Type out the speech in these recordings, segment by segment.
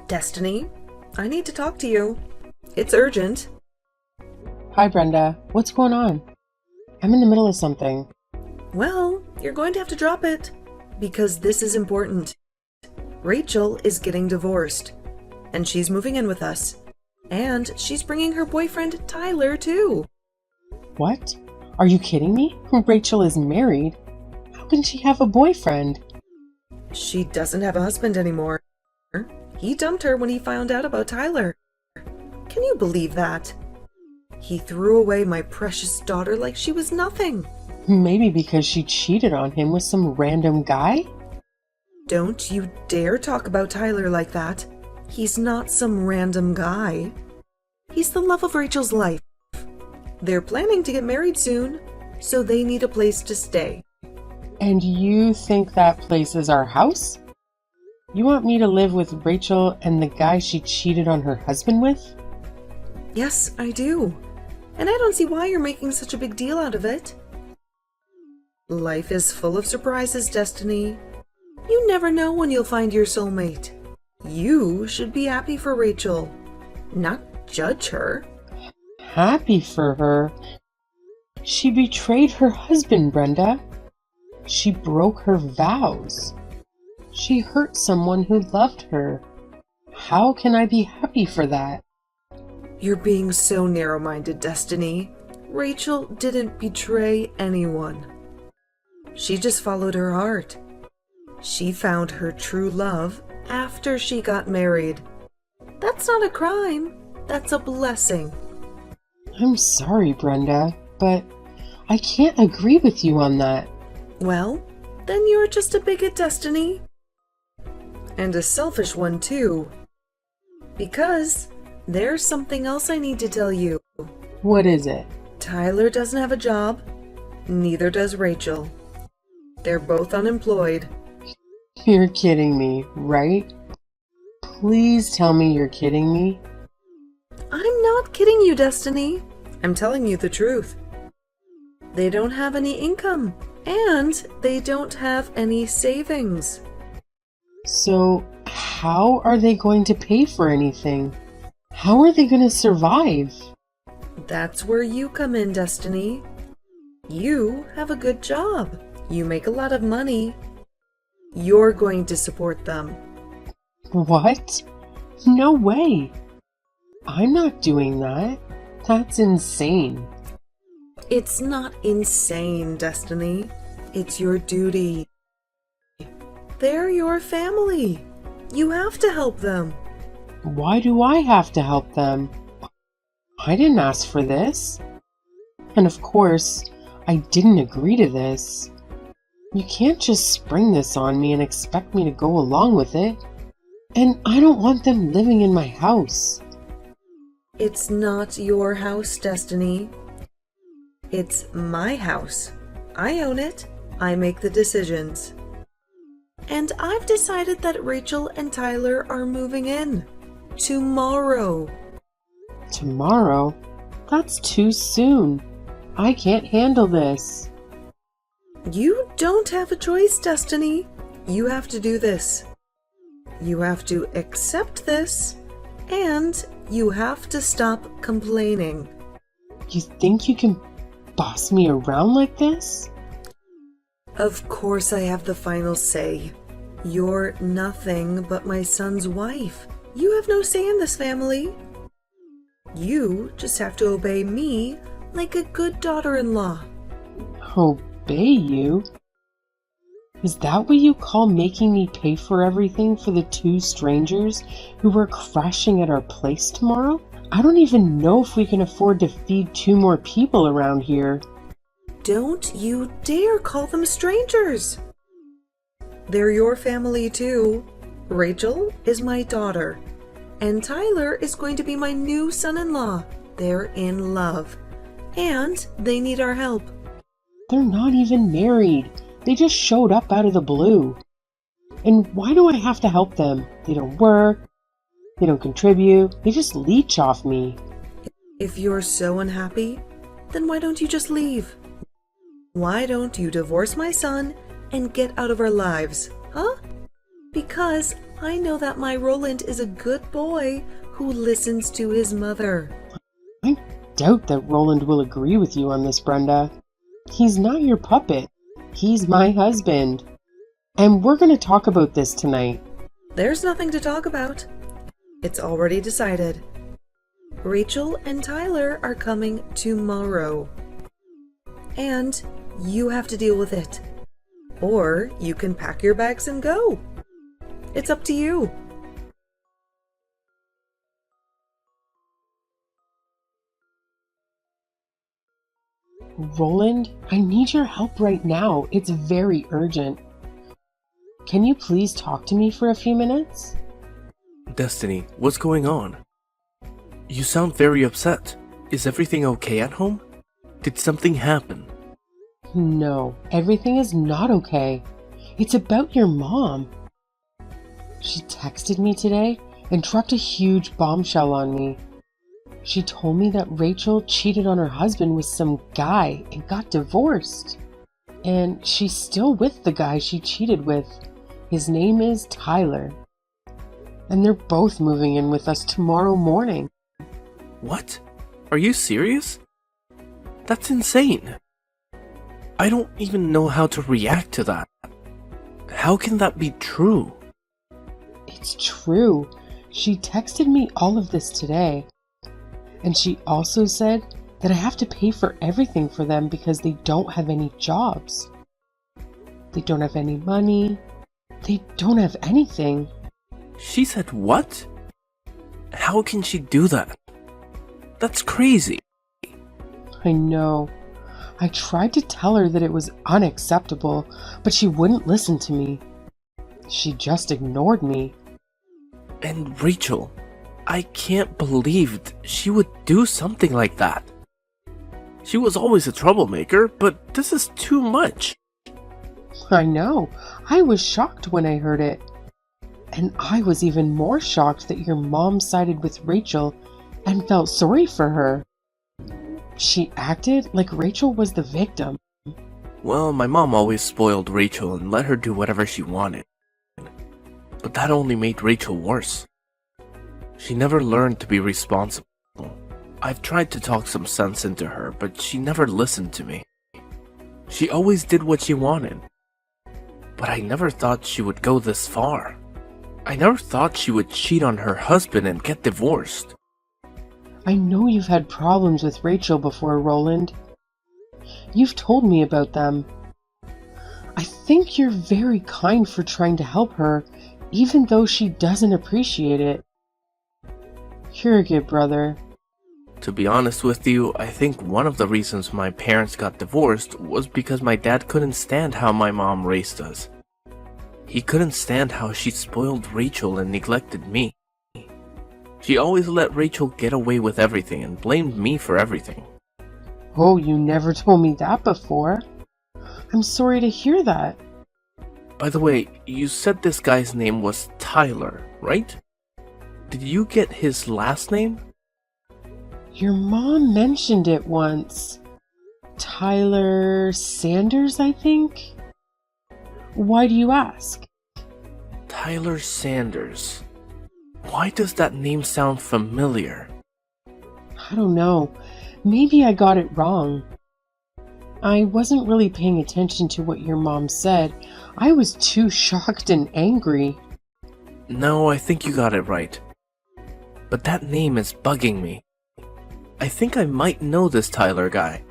Destiny, I need to talk to you. It's urgent. Hi, Brenda. What's going on? I'm in the middle of something. Well, you're going to have to drop it, because this is important. Rachel is getting divorced, and she's moving in with us. And she's bringing her boyfriend, Tyler, too. What? Are you kidding me? Rachel is married. How can she have a boyfriend? She doesn't have a husband anymore. He dumped her when he found out about Tyler. Can you believe that? He threw away my precious daughter like she was nothing. Maybe because she cheated on him with some random guy? Don't you dare talk about Tyler like that. He's not some random guy. He's the love of Rachel's life. They're planning to get married soon, so they need a place to stay. And you think that place is our house? You want me to live with Rachel and the guy she cheated on her husband with? Yes, I do. And I don't see why you're making such a big deal out of it. Life is full of surprises, Destiny. You never know when you'll find your soulmate. You should be happy for Rachel, not judge her. Happy for her? She betrayed her husband, Brenda. She broke her vows. She hurt someone who loved her. How can I be happy for that? You're being so narrow-minded, Destiny. Rachel didn't betray anyone. She just followed her heart. She found her true love after she got married. That's not a crime. That's a blessing. I'm sorry, Brenda, but I can't agree with you on that. Well, then you're just a bigot, Destiny. And a selfish one, too. Because there's something else I need to tell you. What is it? Tyler doesn't have a job. Neither does Rachel. They're both unemployed. You're kidding me, right? Please tell me you're kidding me. I'm not kidding you, Destiny. I'm telling you the truth. They don't have any income, and they don't have any savings. So, how are they going to pay for anything? How are they going to survive? That's where you come in, Destiny. You have a good job. You make a lot of money. You're going to support them. What? No way. I'm not doing that. That's insane. It's not insane, Destiny. It's your duty. They're your family. You have to help them. Why do I have to help them? I didn't ask for this. And of course, I didn't agree to this. You can't just spring this on me and expect me to go along with it. And I don't want them living in my house. It's not your house, Destiny. It's my house. I own it. I make the decisions. And I've decided that Rachel and Tyler are moving in. Tomorrow. Tomorrow? That's too soon. I can't handle this. You don't have a choice, Destiny. You have to do this. You have to accept this, and you have to stop complaining. You think you can boss me around like this? Of course I have the final say. You're nothing but my son's wife. You have no say in this family. You just have to obey me like a good daughter-in-law. Obey you? Is that what you call making me pay for everything for the two strangers who are crashing at our place tomorrow? I don't even know if we can afford to feed two more people around here. Don't you dare call them strangers. They're your family too. Rachel is my daughter, and Tyler is going to be my new son-in-law. They're in love, and they need our help. They're not even married. They just showed up out of the blue. And why do I have to help them? They don't work. They don't contribute. They just leech off me. If you're so unhappy, then why don't you just leave? Why don't you divorce my son and get out of our lives, huh? Because I know that my Roland is a good boy who listens to his mother. I doubt that Roland will agree with you on this, Brenda. He's not your puppet. He's my husband. And we're going to talk about this tonight. There's nothing to talk about. It's already decided. Rachel and Tyler are coming tomorrow. And you have to deal with it. Or you can pack your bags and go. It's up to you. Roland, I need your help right now. It's very urgent. Can you please talk to me for a few minutes? Destiny, what's going on? You sound very upset. Is everything okay at home? Did something happen? No, everything is not okay. It's about your mom. She texted me today and dropped a huge bombshell on me. She told me that Rachel cheated on her husband with some guy and got divorced. And she's still with the guy she cheated with. His name is Tyler. And they're both moving in with us tomorrow morning. What? Are you serious? That's insane. I don't even know how to react to that. How can that be true? It's true. She texted me all of this today. And she also said that I have to pay for everything for them because they don't have any jobs. They don't have any money. They don't have anything. She said what? How can she do that? That's crazy. I know. I tried to tell her that it was unacceptable, but she wouldn't listen to me. She just ignored me. And Rachel, I can't believe she would do something like that. She was always a troublemaker, but this is too much. I know. I was shocked when I heard it. And I was even more shocked that your mom sided with Rachel and felt sorry for her. She acted like Rachel was the victim. Well, my mom always spoiled Rachel and let her do whatever she wanted. But that only made Rachel worse. She never learned to be responsible. I've tried to talk some sense into her, but she never listened to me. She always did what she wanted. But I never thought she would go this far. I never thought she would cheat on her husband and get divorced. I know you've had problems with Rachel before, Roland. You've told me about them. I think you're very kind for trying to help her, even though she doesn't appreciate it. You're a good brother. To be honest with you, I think one of the reasons my parents got divorced was because my dad couldn't stand how my mom raised us. He couldn't stand how she spoiled Rachel and neglected me. She always let Rachel get away with everything and blamed me for everything. Oh, you never told me that before. I'm sorry to hear that. By the way, you said this guy's name was Tyler, right? Did you get his last name? Your mom mentioned it once. Tyler Sanders, I think? Why do you ask? Tyler Sanders. Why does that name sound familiar? I don't know. Maybe I got it wrong. I wasn't really paying attention to what your mom said. I was too shocked and angry. No, I think you got it right. But that name is bugging me. I think I might know this Tyler guy.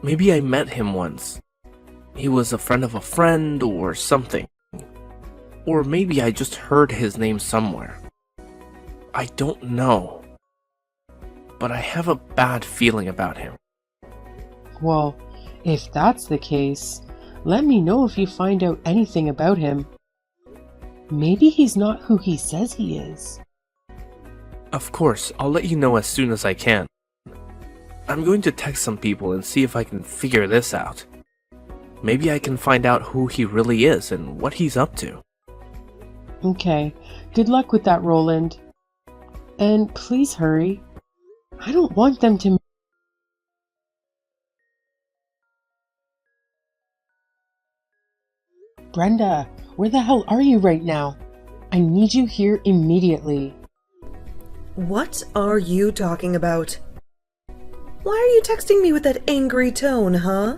Maybe I met him once. He was a friend of a friend or something. Or maybe I just heard his name somewhere. I don't know. But I have a bad feeling about him. Well, if that's the case, let me know if you find out anything about him. Maybe he's not who he says he is. Of course, I'll let you know as soon as I can. I'm going to text some people and see if I can figure this out. Maybe I can find out who he really is and what he's up to. Okay, good luck with that, Roland. And please hurry. I don't want them to... Brenda, where the hell are you right now? I need you here immediately. What are you talking about? Why are you texting me with that angry tone, huh?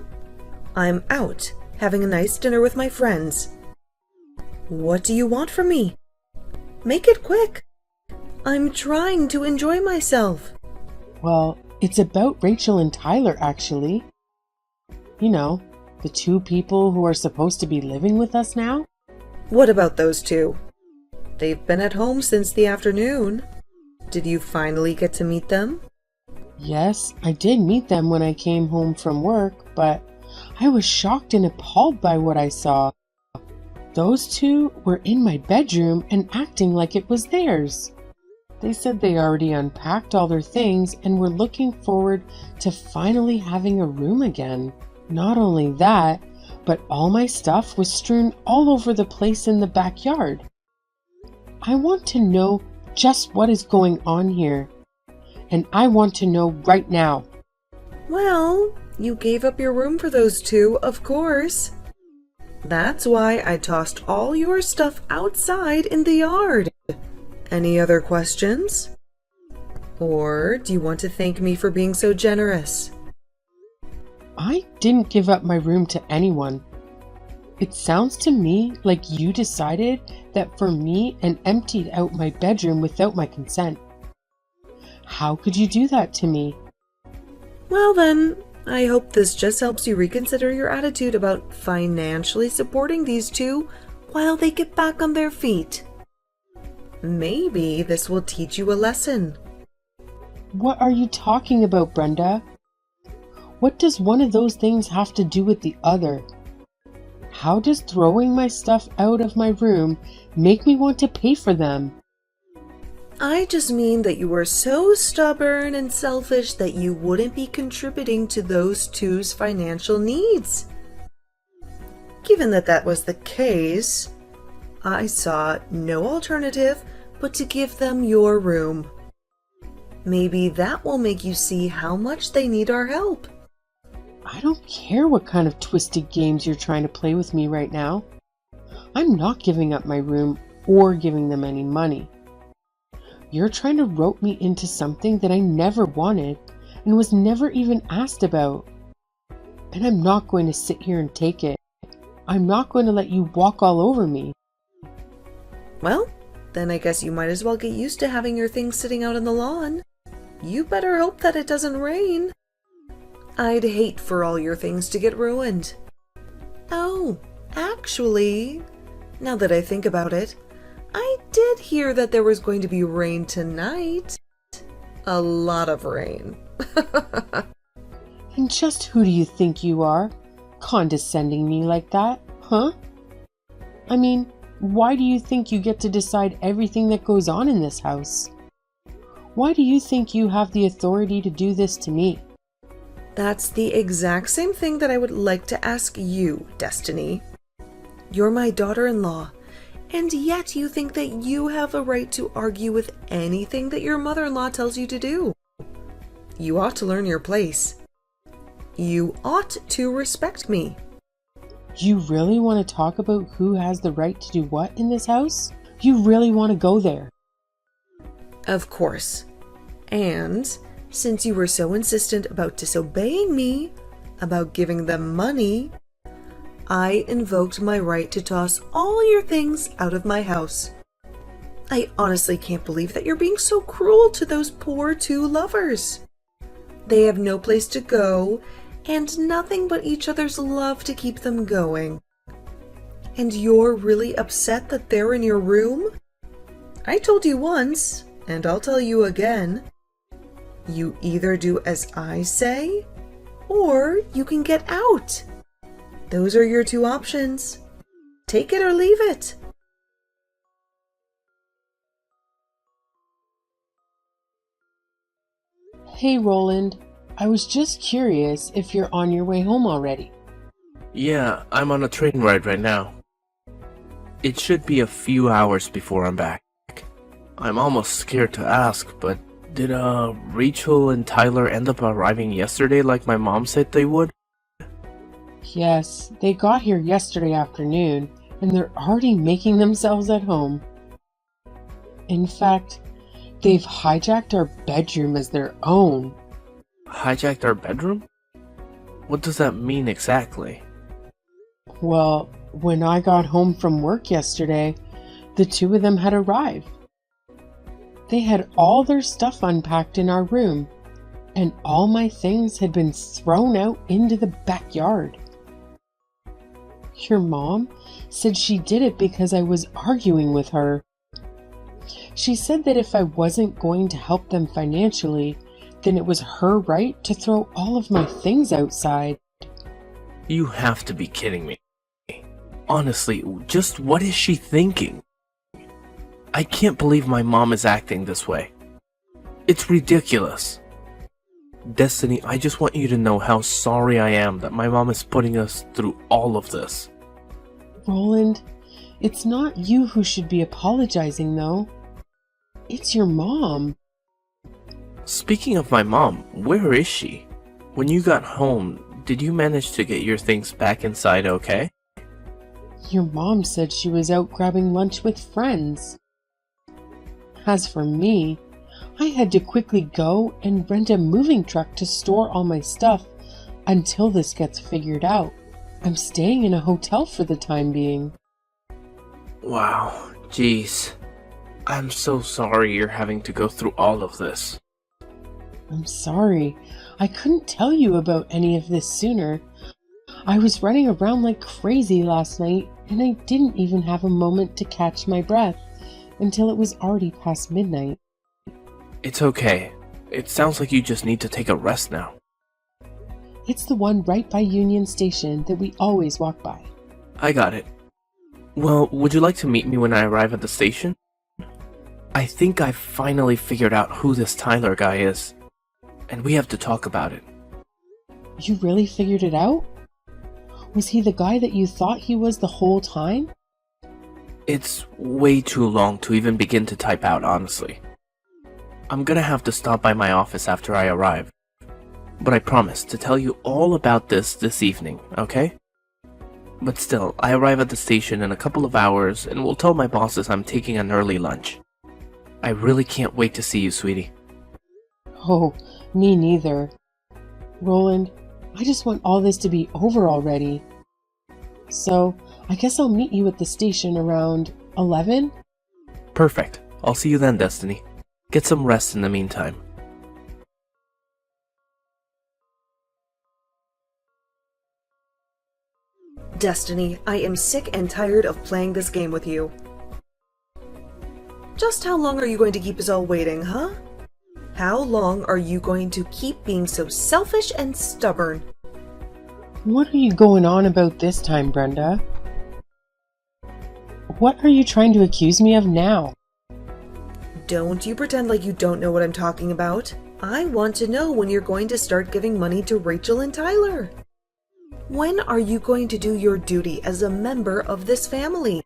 I'm out, having a nice dinner with my friends. What do you want from me? Make it quick. I'm trying to enjoy myself. Well, it's about Rachel and Tyler, actually. You know, the two people who are supposed to be living with us now? What about those two? They've been at home since the afternoon. Did you finally get to meet them? Yes, I did meet them when I came home from work, but I was shocked and appalled by what I saw. Those two were in my bedroom and acting like it was theirs. They said they already unpacked all their things and were looking forward to finally having a room again. Not only that, but all my stuff was strewn all over the place in the backyard. I want to know just what is going on here, and I want to know right now. Well, you gave up your room for those two, of course. That's why I tossed all your stuff outside in the yard. Any other questions? Or do you want to thank me for being so generous? I didn't give up my room to anyone. It sounds to me like you decided that for me and emptied out my bedroom without my consent. How could you do that to me? Well then, I hope this just helps you reconsider your attitude about financially supporting these two while they get back on their feet. Maybe this will teach you a lesson. What are you talking about, Brenda? What does one of those things have to do with the other? How does throwing my stuff out of my room make me want to pay for them? I just mean that you were so stubborn and selfish that you wouldn't be contributing to those two's financial needs. Given that that was the case, I saw no alternative but to give them your room. Maybe that will make you see how much they need our help. I don't care what kind of twisted games you're trying to play with me right now. I'm not giving up my room or giving them any money. You're trying to rope me into something that I never wanted and was never even asked about. And I'm not going to sit here and take it. I'm not going to let you walk all over me. Well, then I guess you might as well get used to having your things sitting out on the lawn. You better hope that it doesn't rain. I'd hate for all your things to get ruined. Oh, actually, now that I think about it, I did hear that there was going to be rain tonight. A lot of rain. And just who do you think you are, condescending me like that, huh? I mean, why do you think you get to decide everything that goes on in this house? Why do you think you have the authority to do this to me? That's the exact same thing that I would like to ask you, Destiny. You're my daughter-in-law, and yet you think that you have a right to argue with anything that your mother-in-law tells you to do. You ought to learn your place. You ought to respect me. You really want to talk about who has the right to do what in this house? You really want to go there? Of course. And since you were so insistent about disobeying me, about giving them money, I invoked my right to toss all your things out of my house. I honestly can't believe that you're being so cruel to those poor two lovers. They have no place to go, and nothing but each other's love to keep them going. And you're really upset that they're in your room? I told you once, and I'll tell you again. You either do as I say, or you can get out. Those are your two options. Take it or leave it. Hey, Roland. I was just curious if you're on your way home already. Yeah, I'm on a train ride right now. It should be a few hours before I'm back. I'm almost scared to ask, but did Rachel and Tyler end up arriving yesterday like my mom said they would? Yes, they got here yesterday afternoon, and they're already making themselves at home. In fact, they've hijacked our bedroom as their own. Hijacked our bedroom? What does that mean exactly? Well, when I got home from work yesterday, the two of them had arrived. They had all their stuff unpacked in our room, and all my things had been thrown out into the backyard. Your mom said she did it because I was arguing with her. She said that if I wasn't going to help them financially, then it was her right to throw all of my things outside. You have to be kidding me. Honestly, just what is she thinking? I can't believe my mom is acting this way. It's ridiculous. Destiny, I just want you to know how sorry I am that my mom is putting us through all of this. Roland, it's not you who should be apologizing, though. It's your mom. Speaking of my mom, where is she? When you got home, did you manage to get your things back inside okay? Your mom said she was out grabbing lunch with friends. As for me, I had to quickly go and rent a moving truck to store all my stuff until this gets figured out. I'm staying in a hotel for the time being. Wow, jeez. I'm so sorry you're having to go through all of this. I'm sorry. I couldn't tell you about any of this sooner. I was running around like crazy last night, and I didn't even have a moment to catch my breath until it was already past midnight. It's okay. It sounds like you just need to take a rest now. It's the one right by Union Station that we always walk by. I got it. Well, would you like to meet me when I arrive at the station? I think I've finally figured out who this Tyler guy is, and we have to talk about it. You really figured it out? Was he the guy that you thought he was the whole time? It's way too long to even begin to type out, honestly. I'm gonna have to stop by my office after I arrive. But I promise to tell you all about this evening, okay? But still, I arrive at the station in a couple of hours and will tell my bosses I'm taking an early lunch. I really can't wait to see you, sweetie. Oh, me neither. Roland, I just want all this to be over already. So, I guess I'll meet you at the station around 11? Perfect. I'll see you then, Destiny. Get some rest in the meantime. Destiny, I am sick and tired of playing this game with you. Just how long are you going to keep us all waiting, huh? How long are you going to keep being so selfish and stubborn? What are you going on about this time, Brenda? What are you trying to accuse me of now? Don't you pretend like you don't know what I'm talking about. I want to know when you're going to start giving money to Rachel and Tyler. When are you going to do your duty as a member of this family?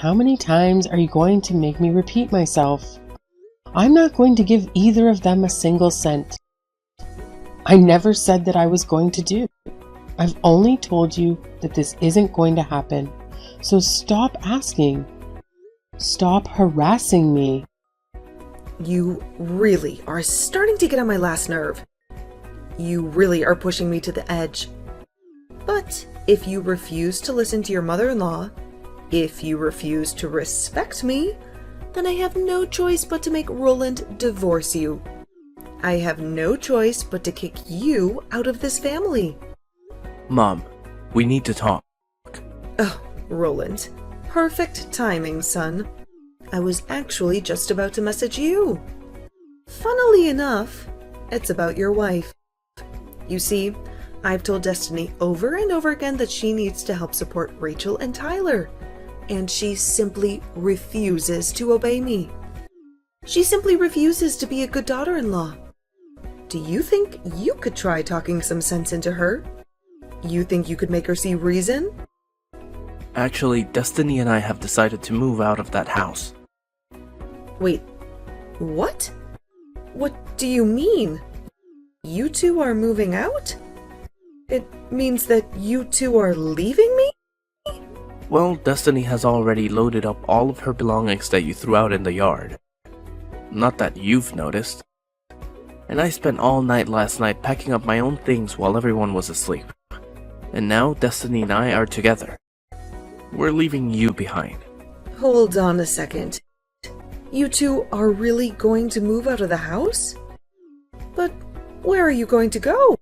How many times are you going to make me repeat myself? I'm not going to give either of them a single cent. I never said that I was going to do. I've only told you that this isn't going to happen. So stop asking. Stop harassing me. You really are starting to get on my last nerve. You really are pushing me to the edge. But if you refuse to listen to your mother-in-law, if you refuse to respect me, then I have no choice but to make Roland divorce you. I have no choice but to kick you out of this family. Mom, we need to talk. Oh, Roland. Perfect timing, son. I was actually just about to message you. Funnily enough, it's about your wife. You see, I've told Destiny over and over again that she needs to help support Rachel and Tyler, and she simply refuses to obey me. She simply refuses to be a good daughter-in-law. Do you think you could try talking some sense into her? You think you could make her see reason? Actually, Destiny and I have decided to move out of that house. Wait, what? What do you mean? You two are moving out? It means that you two are leaving me? Well, Destiny has already loaded up all of her belongings that you threw out in the yard. Not that you've noticed. And I spent all night last night packing up my own things while everyone was asleep. And now Destiny and I are together. We're leaving you behind. Hold on a second. You two are really going to move out of the house? But where are you going to go?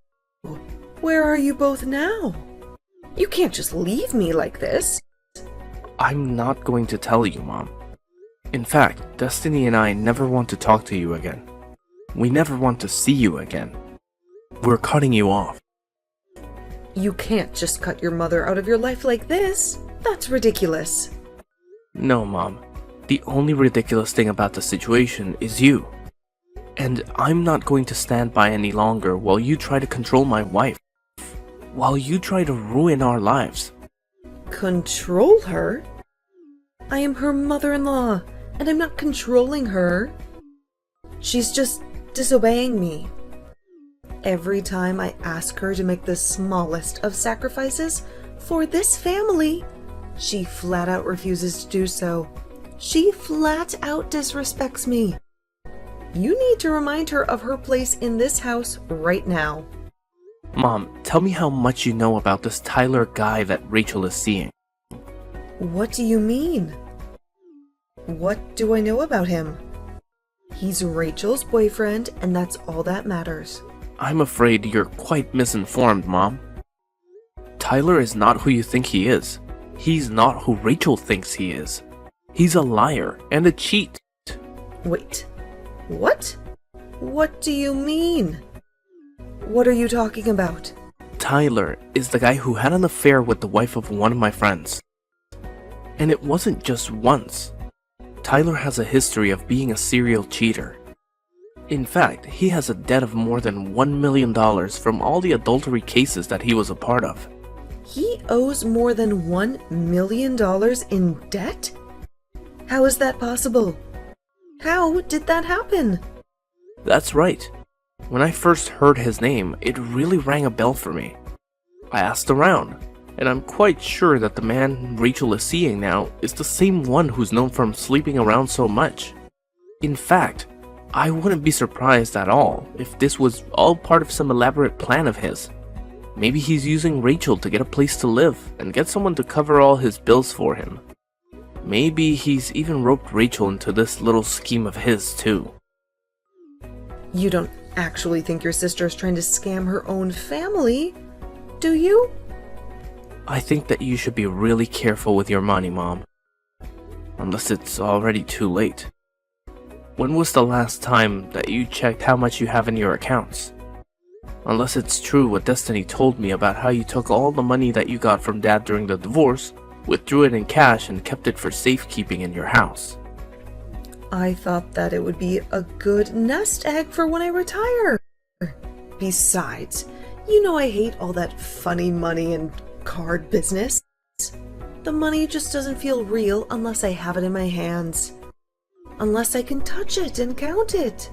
Where are you both now? You can't just leave me like this. I'm not going to tell you, Mom. In fact, Destiny and I never want to talk to you again. We never want to see you again. We're cutting you off. You can't just cut your mother out of your life like this. That's ridiculous. No, Mom. The only ridiculous thing about the situation is you. And I'm not going to stand by any longer while you try to control my wife. While you try to ruin our lives. Control her? I am her mother-in-law, and I'm not controlling her. She's just disobeying me. Every time I ask her to make the smallest of sacrifices for this family, she flat out refuses to do so. She flat out disrespects me. You need to remind her of her place in this house right now. Mom, tell me how much you know about this Tyler guy that Rachel is seeing. What do you mean? What do I know about him? He's Rachel's boyfriend, and that's all that matters. I'm afraid you're quite misinformed, Mom. Tyler is not who you think he is. He's not who Rachel thinks he is. He's a liar and a cheat. Wait, what? What do you mean? What are you talking about? Tyler is the guy who had an affair with the wife of one of my friends. And it wasn't just once. Tyler has a history of being a serial cheater. In fact, he has a debt of more than $1 million from all the adultery cases that he was a part of. He owes more than $1 million in debt? How is that possible? How did that happen? That's right. When I first heard his name, it really rang a bell for me. I asked around, and I'm quite sure that the man Rachel is seeing now is the same one who's known for sleeping around so much. In fact, I wouldn't be surprised at all if this was all part of some elaborate plan of his. Maybe he's using Rachel to get a place to live and get someone to cover all his bills for him. Maybe he's even roped Rachel into this little scheme of his too. You don't actually think your sister is trying to scam her own family, do you? I think that you should be really careful with your money, Mom. Unless it's already too late. When was the last time that you checked how much you have in your accounts? Unless it's true what Destiny told me about how you took all the money that you got from Dad during the divorce, withdrew it in cash, and kept it for safekeeping in your house. I thought that it would be a good nest egg for when I retire. Besides, you know I hate all that funny money and card business. The money just doesn't feel real unless I have it in my hands. Unless I can touch it and count it.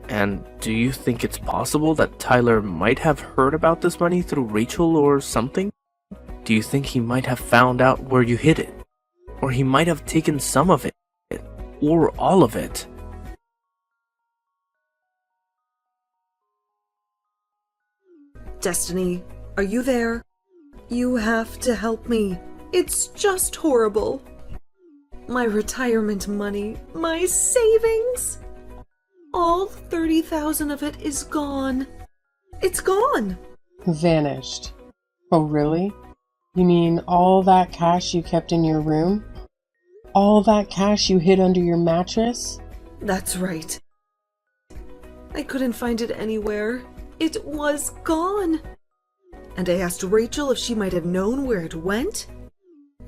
And do you think it's possible that Tyler might have heard about this money through Rachel or something? Do you think he might have found out where you hid it? Or he might have taken some of it? Or all of it? Destiny, are you there? You have to help me. It's just horrible. My retirement money, my savings. All 30,000 of it is gone. It's gone. Vanished. Oh, really? You mean all that cash you kept in your room? All that cash you hid under your mattress? That's right. I couldn't find it anywhere. It was gone. And I asked Rachel if she might have known where it went.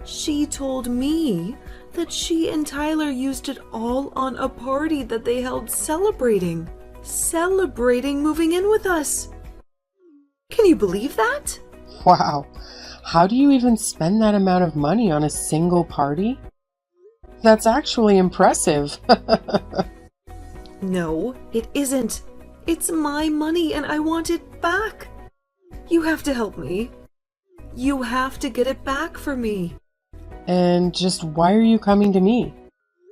She told me that she and Tyler used it all on a party that they held celebrating moving in with us. Can you believe that? Wow. How do you even spend that amount of money on a single party? That's actually impressive. No, it isn't. It's my money and I want it back. You have to help me. You have to get it back for me. And just why are you coming to me?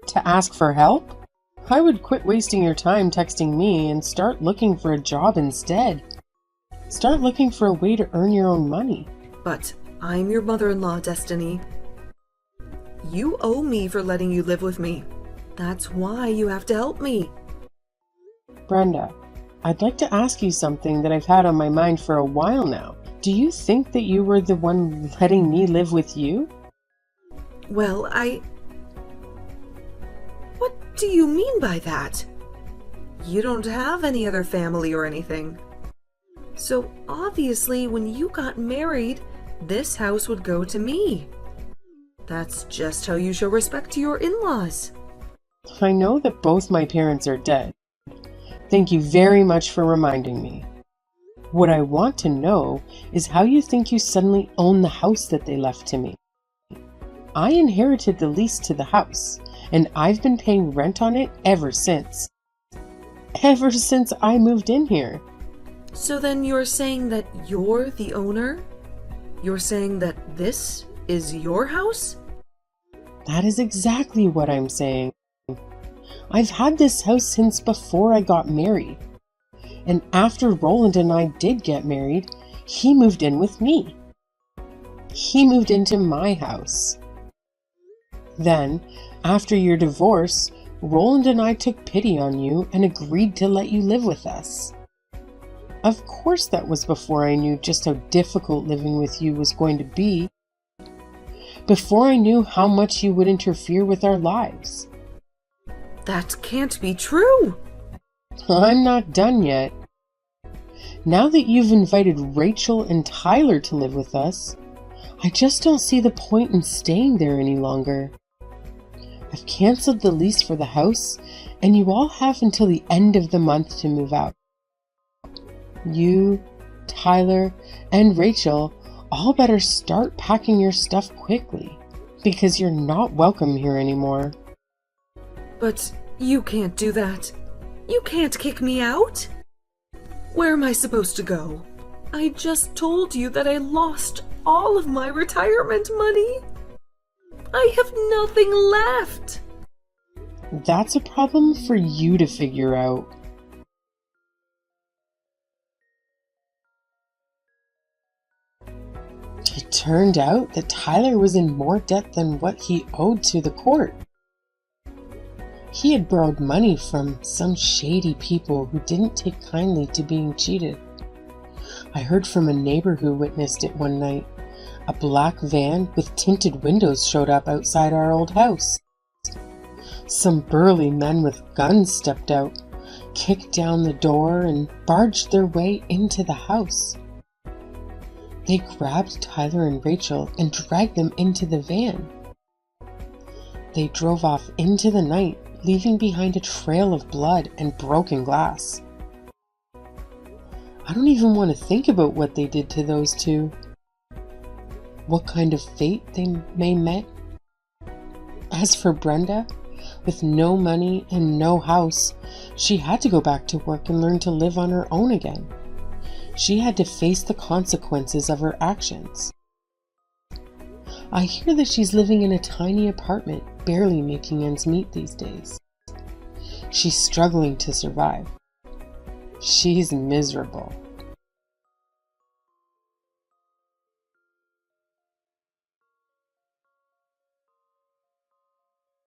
To ask for help? I would quit wasting your time texting me and start looking for a job instead. Start looking for a way to earn your own money. But I'm your mother-in-law, Destiny. You owe me for letting you live with me. That's why you have to help me. Brenda, I'd like to ask you something that I've had on my mind for a while now. Do you think that you were the one letting me live with you? Well, What do you mean by that? You don't have any other family or anything. So obviously when you got married, this house would go to me. That's just how you show respect to your in-laws. I know that both my parents are dead. Thank you very much for reminding me. What I want to know is how you think you suddenly own the house that they left to me. I inherited the lease to the house, and I've been paying rent on it ever since. Ever since I moved in here. So then you're saying that you're the owner? You're saying that this is your house? That is exactly what I'm saying. I've had this house since before I got married. And after Roland and I did get married, he moved in with me. He moved into my house. Then, after your divorce, Roland and I took pity on you and agreed to let you live with us. Of course that was before I knew just how difficult living with you was going to be. Before I knew how much you would interfere with our lives. That can't be true! I'm not done yet. Now that you've invited Rachel and Tyler to live with us, I just don't see the point in staying there any longer. I've canceled the lease for the house, and you all have until the end of the month to move out. You, Tyler, and Rachel all better start packing your stuff quickly, because you're not welcome here anymore. But you can't do that. You can't kick me out. Where am I supposed to go? I just told you that I lost all of my retirement money. I have nothing left. That's a problem for you to figure out. It turned out that Tyler was in more debt than what he owed to the court. He had borrowed money from some shady people who didn't take kindly to being cheated. I heard from a neighbor who witnessed it one night. A black van with tinted windows showed up outside our old house. Some burly men with guns stepped out, kicked down the door, and barged their way into the house. They grabbed Tyler and Rachel and dragged them into the van. They drove off into the night, leaving behind a trail of blood and broken glass. I don't even want to think about what they did to those two. What kind of fate they may met. As for Brenda, with no money and no house, she had to go back to work and learn to live on her own again. She had to face the consequences of her actions. I hear that she's living in a tiny apartment, barely making ends meet these days. She's struggling to survive. She's miserable.